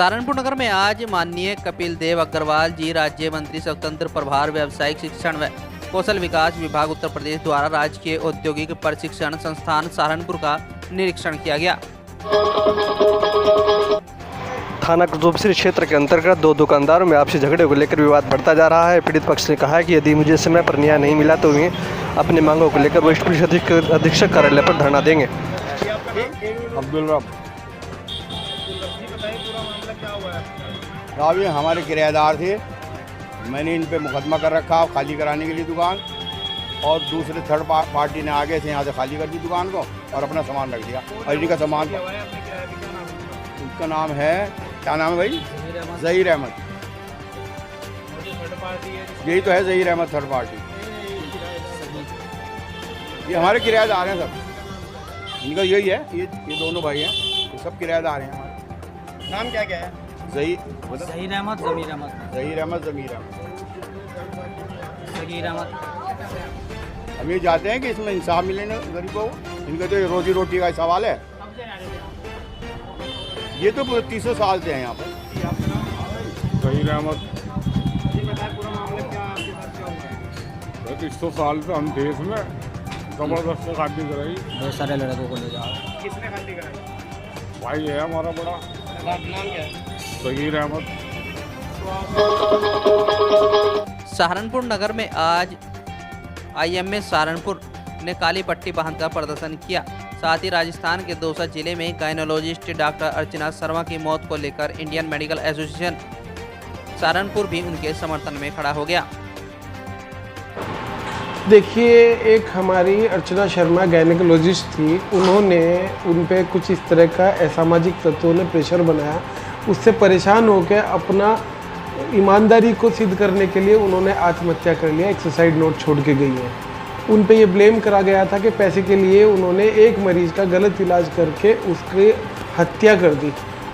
सहारनपुर नगर में आज माननीय कपिल देव अग्रवाल जी राज्य मंत्री स्वतंत्र प्रभार व्यावसायिक शिक्षण व कौशल विकास विभाग उत्तर प्रदेश द्वारा राजकीय औद्योगिक प्रशिक्षण संस्थान सहारनपुर का निरीक्षण किया गया। थाना कुतुबुद्दीन क्षेत्र के अंतर्गत दो दुकानदारों में आपसी झगड़े को लेकर विवाद बढ़ता जा रहा है। पीड़ित पक्ष ने कहा है कि यदि मुझे समय पर न्याय नहीं मिला तो वे अपनी मांगों को लेकर वरिष्ठ पुलिस अधीक्षक कार्यालय पर धरना देंगे। अब्दुल रब रावी हमारे किराएदार थे। मैंने इन पे मुकदमा कर रखा खाली कराने के लिए दुकान, और दूसरे थर्ड पार्टी ने आगे से यहाँ से खाली कर दी दुकान को और अपना सामान रख दिया। और इनका सामान उसका नाम है, क्या नाम है भाई? ज़हीर अहमद। यही तो है ज़हीर अहमद थर्ड पार्टी। ये हमारे किराएदार हैं सब। इनका यही है, ये दोनों भाई हैं, ये सब किराएदार हैं हमारे। नाम क्या क्या है? ज़हीर अहमद, ज़मीर अहमद, ज़हीर अहमद, ज़मीर अहमद, ज़हीर अहमद। हम ये चाहते हैं कि इसमें इंसाफ मिले ना गरीबों को। इनका तो रोजी रोटी का सवाल है। ये तो 300 साल से हैं यहाँ पर। ज़हीर अहमद 300 साल से हम देश में जबरदस्त खाली कराई। बहुत सारे लड़कों को ले जाओ। किसने खाली कराई? भाई है हमारा बड़ा। नाम क्या है? ज़हीर अहमद। सहारनपुर नगर में आज IMA सहारनपुर ने काली पट्टी बांधकर प्रदर्शन किया। साथ ही राजस्थान के दौसा जिले में गायनोलॉजिस्ट डॉक्टर अर्चना शर्मा की मौत को लेकर इंडियन मेडिकल एसोसिएशन सहारनपुर भी उनके समर्थन में खड़ा हो गया। देखिए, एक हमारी अर्चना शर्मा गायनेकोलॉजिस्ट थी। उन्होंने उन पे कुछ इस तरह का असामाजिक तत्वों ने प्रेशर बनाया। उससे परेशान होकर अपना ईमानदारी को सिद्ध करने के लिए उन्होंने आत्महत्या कर लिया। एक सुसाइड नोट छोड़ के गई है। उन पे ये ब्लेम करा गया था कि पैसे के लिए उन्होंने एक मरीज़ का गलत इलाज करके उसकी हत्या कर दी।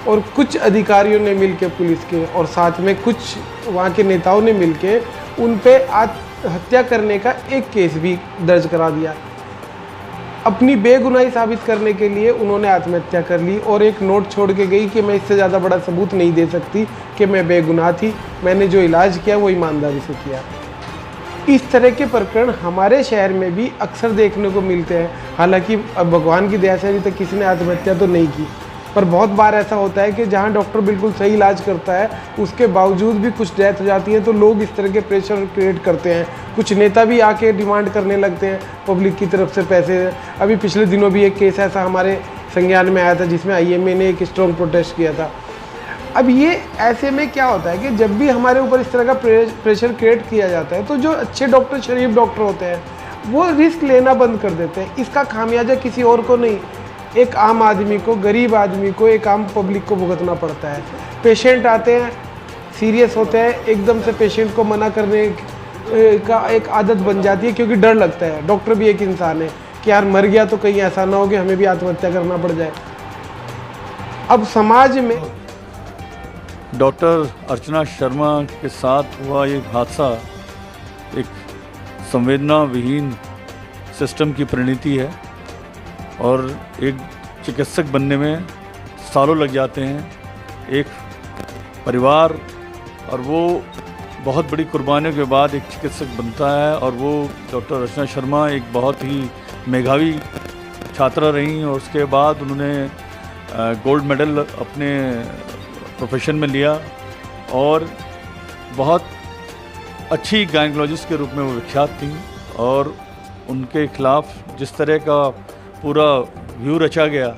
और कुछ अधिकारियों ने मिलकर पुलिस के और साथ में कुछ वहाँ के नेताओं ने मिलकर उन पे हत्या करने का एक केस भी दर्ज करा दिया। अपनी बेगुनाही साबित करने के लिए उन्होंने आत्महत्या कर ली और एक नोट छोड़ के गई कि मैं इससे ज़्यादा बड़ा सबूत नहीं दे सकती कि मैं बेगुनाह थी, मैंने जो इलाज किया वो ईमानदारी से किया। इस तरह के प्रकरण हमारे शहर में भी अक्सर देखने को मिलते हैं। हालांकि अब भगवान की दया से अभी तक किसी ने आत्महत्या तो नहीं की, पर बहुत बार ऐसा होता है कि जहां डॉक्टर बिल्कुल सही इलाज करता है उसके बावजूद भी कुछ डेथ हो जाती है, तो लोग इस तरह के प्रेशर क्रिएट करते हैं। कुछ नेता भी आके डिमांड करने लगते हैं पब्लिक की तरफ से पैसे। अभी पिछले दिनों भी एक केस ऐसा हमारे संज्ञान में आया था जिसमें IMA ने एक स्ट्रॉन्ग प्रोटेस्ट किया था। अब ये ऐसे में क्या होता है कि जब भी हमारे ऊपर इस तरह का प्रेशर क्रिएट किया जाता है तो जो अच्छे डॉक्टर, शरीफ डॉक्टर होते हैं वो रिस्क लेना बंद कर देते हैं। इसका खामियाजा किसी और को नहीं, एक आम आदमी को, गरीब आदमी को, एक आम पब्लिक को भुगतना पड़ता है। पेशेंट आते हैं, सीरियस होते हैं, एकदम से पेशेंट को मना करने का एक आदत बन जाती है क्योंकि डर लगता है। डॉक्टर भी एक इंसान है कि यार मर गया तो कहीं ऐसा ना हो कि हमें भी आत्महत्या करना पड़ जाए। अब समाज में डॉक्टर अर्चना शर्मा के साथ हुआ ये हादसा एक संवेदना विहीन सिस्टम की परिणति है और एक चिकित्सक बनने में सालों लग जाते हैं। एक परिवार और वो बहुत बड़ी कुर्बानियों के बाद एक चिकित्सक बनता है, और वो डॉक्टर अर्चना शर्मा एक बहुत ही मेधावी छात्रा रहीं और उसके बाद उन्होंने गोल्ड मेडल अपने प्रोफेशन में लिया और बहुत अच्छी गायनेकोलॉजिस्ट के रूप में वो विख्यात थी। और उनके खिलाफ जिस तरह का पूरा व्यू रचा गया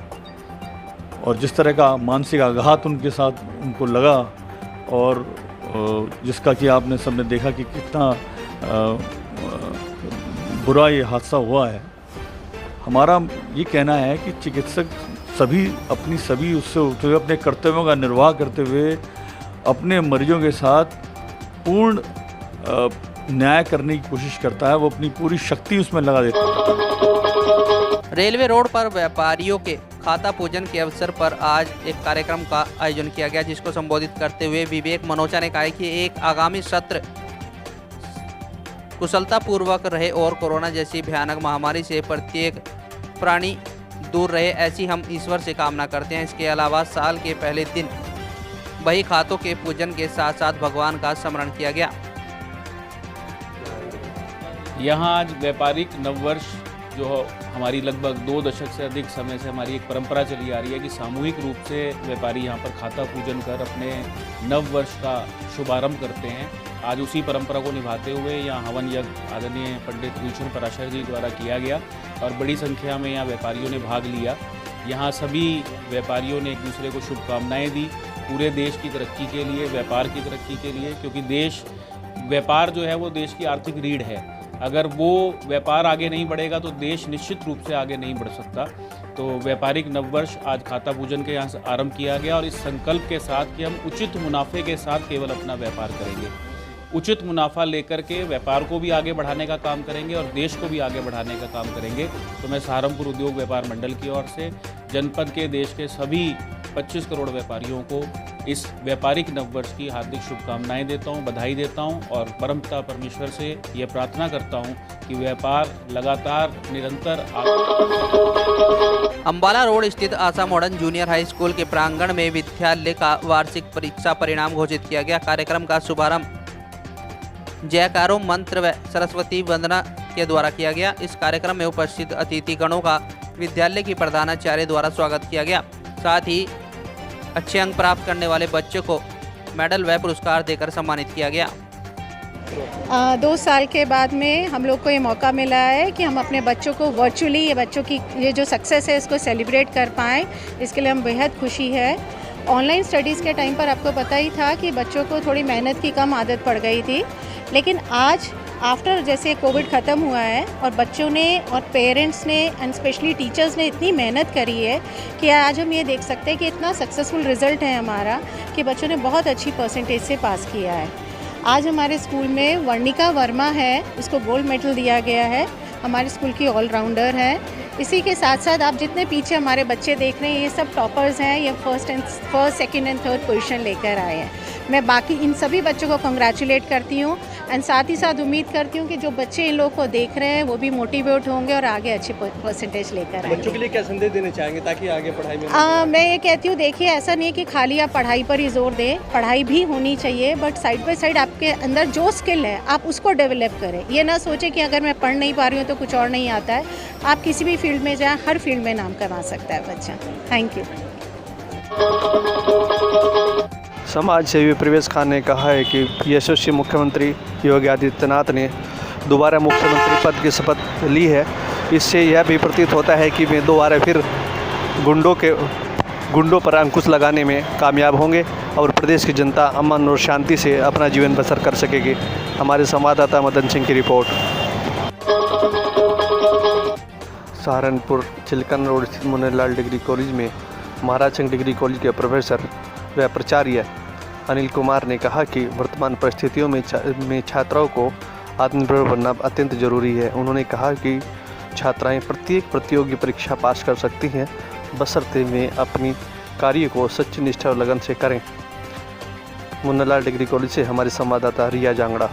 और जिस तरह का मानसिक आघात उनके साथ उनको लगा, और जिसका कि आपने सबने देखा कि कितना बुरा ये हादसा हुआ है। हमारा ये कहना है कि चिकित्सक सभी उससे उठते हुए अपने कर्तव्यों का निर्वाह करते हुए अपने मरीजों के साथ पूर्ण न्याय करने की कोशिश करता है। वो अपनी पूरी शक्ति उसमें लगा देता है। रेलवे रोड पर व्यापारियों के खाता पूजन के अवसर पर आज एक कार्यक्रम का आयोजन किया गया, जिसको संबोधित करते हुए विवेक मनोचा ने कहा कि एक आगामी सत्र कुशलतापूर्वक रहे और कोरोना जैसी भयानक महामारी से प्रत्येक प्राणी दूर रहे, ऐसी हम ईश्वर से कामना करते हैं। इसके अलावा साल के पहले दिन बही खातों के पूजन के साथ साथ भगवान का स्मरण किया गया। यहाँ आज व्यापारिक नववर्ष जो हमारी लगभग 2 दशक से अधिक समय से हमारी एक परंपरा चली आ रही है कि सामूहिक रूप से व्यापारी यहाँ पर खाता पूजन कर अपने नव वर्ष का शुभारंभ करते हैं। आज उसी परंपरा को निभाते हुए यहाँ हवन यज्ञ आदरणीय पंडित भूषण पराशर जी द्वारा किया गया और बड़ी संख्या में यहाँ व्यापारियों ने भाग लिया। यहाँ सभी व्यापारियों ने एक दूसरे को शुभकामनाएँ दी पूरे देश की तरक्की के लिए, व्यापार की तरक्की के लिए, क्योंकि व्यापार जो है वो देश की आर्थिक रीढ़ है। अगर वो व्यापार आगे नहीं बढ़ेगा तो देश निश्चित रूप से आगे नहीं बढ़ सकता। तो व्यापारिक नववर्ष आज खाता पूजन के यहाँ से आरंभ किया गया और इस संकल्प के साथ कि हम उचित मुनाफे के साथ केवल अपना व्यापार करेंगे, उचित मुनाफा लेकर के व्यापार को भी आगे बढ़ाने का काम करेंगे और देश को भी आगे बढ़ाने का काम करेंगे। तो मैं सहारनपुर उद्योग व्यापार मंडल की ओर से जनपद के देश के सभी 25 करोड़ व्यापारियों को इस व्यापारिक नववर्ष की हार्दिक शुभकामनाएं देता हूं, बधाई देता हूं और परमपिता परमेश्वर से ये प्रार्थना करता हूं कि व्यापार लगातार निरंतर अंबाला रोड स्थित आशा मॉडर्न जूनियर हाई स्कूल के प्रांगण में विद्यालय का वार्षिक परीक्षा परिणाम घोषित किया गया। कार्यक्रम का शुभारंभ जयकारों मंत्र व सरस्वती वंदना के द्वारा किया गया। इस कार्यक्रम में उपस्थित अतिथिगणों का विद्यालय की प्रधानाचार्य द्वारा स्वागत किया गया। साथ ही अच्छे अंक प्राप्त करने वाले बच्चों को मेडल व पुरस्कार देकर सम्मानित किया गया। 2 साल के बाद में हम लोग को ये मौका मिला है कि हम अपने बच्चों को वर्चुअली ये बच्चों की ये जो सक्सेस है इसको सेलिब्रेट कर पाएँ, इसके लिए हम बेहद खुशी है। ऑनलाइन स्टडीज़ के टाइम पर आपको पता ही था कि बच्चों को थोड़ी मेहनत की कम आदत पड़ गई थी, लेकिन आज आफ्टर जैसे कोविड ख़त्म हुआ है और बच्चों ने और पेरेंट्स ने एंड स्पेशली टीचर्स ने इतनी मेहनत करी है कि आज हम ये देख सकते हैं कि इतना सक्सेसफुल रिज़ल्ट है हमारा कि बच्चों ने बहुत अच्छी परसेंटेज से पास किया है। आज हमारे स्कूल में वर्णिका वर्मा है, उसको गोल्ड मेडल दिया गया है। हमारे स्कूल की ऑलराउंडर है। इसी के साथ साथ आप जितने पीछे हमारे बच्चे देख रहे हैं ये सब टॉपर्स हैं, ये first second and third position लेकर आए हैं। मैं बाकी इन सभी बच्चों को कंग्रेचुलेट करती हूँ एंड साथ ही साथ उम्मीद करती हूँ कि जो बच्चे इन लोगों को देख रहे हैं वो भी मोटिवेट होंगे और आगे अच्छे परसेंटेज लेकर आएंगे। बच्चों के लिए क्या संदेश देना चाहेंगे ताकि आगे पढ़ाई में? मैं ये कहती हूँ, देखिए ऐसा नहीं है कि खाली आप पढ़ाई पर ही जोर दें, पढ़ाई भी होनी चाहिए, बट साइड बाय साइड आपके अंदर जो स्किल है आप उसको डेवलप करें। ये ना सोचें कि अगर मैं पढ़ नहीं पा रही हूँ तो कुछ और नहीं आता है। आप किसी भी फील्ड में जाएँ, हर फील्ड में नाम कमा सकता है बच्चा। Thank you. समाज सेवी प्रवेश खान ने कहा है कि यशस्वी मुख्यमंत्री योगी आदित्यनाथ ने दोबारा मुख्यमंत्री पद की शपथ ली है। इससे यह भी प्रतीत होता है कि वे दोबारा फिर गुंडों पर अंकुश लगाने में कामयाब होंगे और प्रदेश की जनता अमन और शांति से अपना जीवन बसर कर सकेगी। हमारे संवाददाता मदन सिंह की रिपोर्ट। सहारनपुर चिल्कन रोड स्थित मुन्नालाल डिग्री कॉलेज में महाराज सिंह डिग्री कॉलेज के प्रोफेसर व प्राचार्य अनिल कुमार ने कहा कि वर्तमान परिस्थितियों में छात्राओं को आत्मनिर्भर बनना अत्यंत जरूरी है। उन्होंने कहा कि छात्राएं प्रत्येक प्रतियोगी परीक्षा पास कर सकती हैं, बशर्ते वे अपनी कार्य को सच्ची निष्ठा और लगन से करें। मुन्नालाल डिग्री कॉलेज से हमारे संवाददाता रिया जांगड़ा।